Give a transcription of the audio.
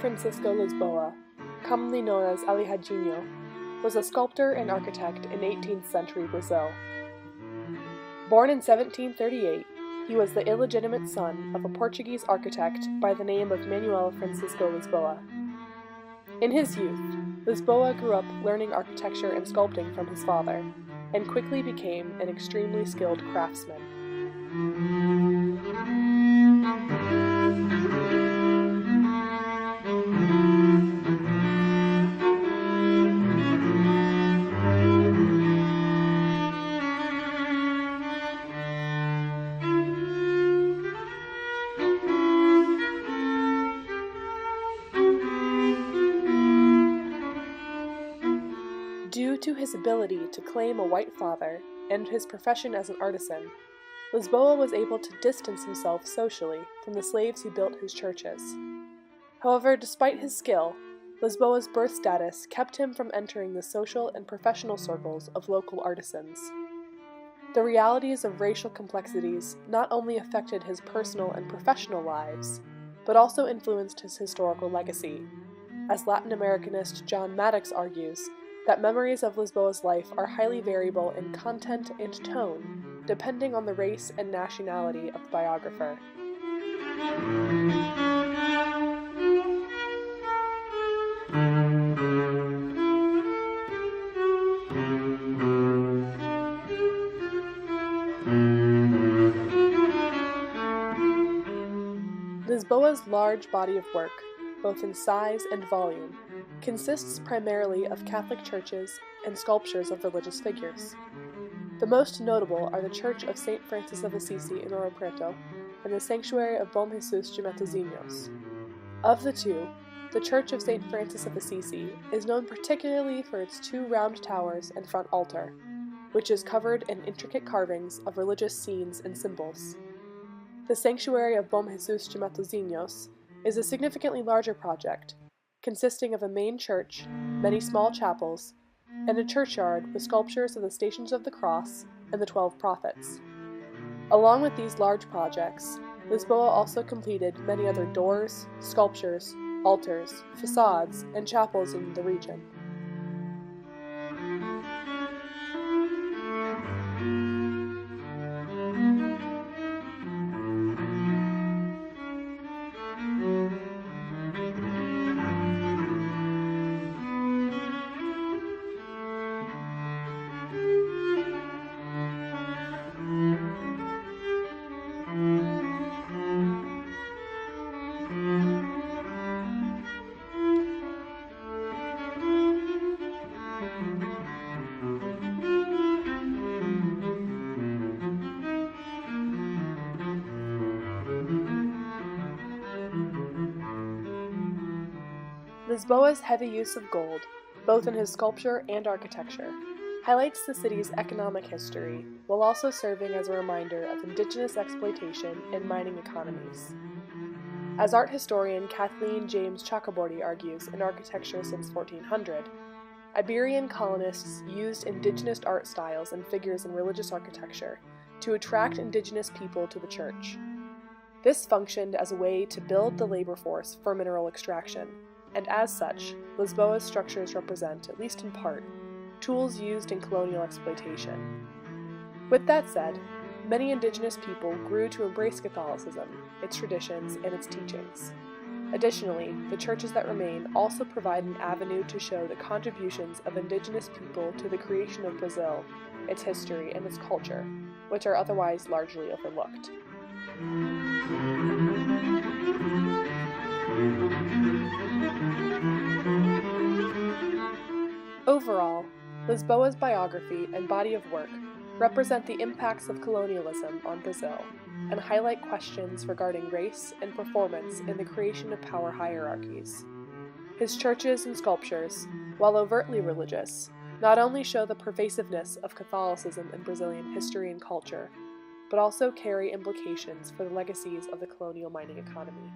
Francisco Lisboa, commonly known as Aleijadinho, was a sculptor and architect in 18th century Brazil. Born in 1738, he was the illegitimate son of a Portuguese architect by the name of Manuel Francisco Lisboa. In his youth, Lisboa grew up learning architecture and sculpting from his father, and quickly became an extremely skilled craftsman. Due to his ability to claim a white father and his profession as an artisan, Lisboa was able to distance himself socially from the slaves who built his churches. However, despite his skill, Lisboa's birth status kept him from entering the social and professional circles of local artisans. The realities of racial complexities not only affected his personal and professional lives, but also influenced his historical legacy, as Latin Americanist John Maddox argues that memories of Lisboa's life are highly variable in content and tone, depending on the race and nationality of the biographer. Lisboa's large body of work, both in size and volume, consists primarily of Catholic churches and sculptures of religious figures. The most notable are the Church of St. Francis of Assisi in Ouro Preto and the Sanctuary of Bom Jesus de Matosinhos. Of the two, the Church of St. Francis of Assisi is known particularly for its two round towers and front altar, which is covered in intricate carvings of religious scenes and symbols. The Sanctuary of Bom Jesus de Matosinhos is a significantly larger project, consisting of a main church, many small chapels, and a churchyard with sculptures of the Stations of the Cross and the 12 Prophets. Along with these large projects, Lisboa also completed many other doors, sculptures, altars, facades, and chapels in the region. Lisboa's heavy use of gold, both in his sculpture and architecture, highlights the city's economic history, while also serving as a reminder of indigenous exploitation in mining economies. As art historian Kathleen James Chakraborty argues in Architecture Since 1400, Iberian colonists used indigenous art styles and figures in religious architecture to attract indigenous people to the church. This functioned as a way to build the labor force for mineral extraction, and as such, Lisboa's structures represent, at least in part, tools used in colonial exploitation. With that said, many indigenous people grew to embrace Catholicism, its traditions, and its teachings. Additionally, the churches that remain also provide an avenue to show the contributions of indigenous people to the creation of Brazil, its history, and its culture, which are otherwise largely overlooked. Overall, Lisboa's biography and body of work represent the impacts of colonialism on Brazil and highlight questions regarding race and performance in the creation of power hierarchies. His churches and sculptures, while overtly religious, not only show the pervasiveness of Catholicism in Brazilian history and culture, but also carry implications for the legacies of the colonial mining economy.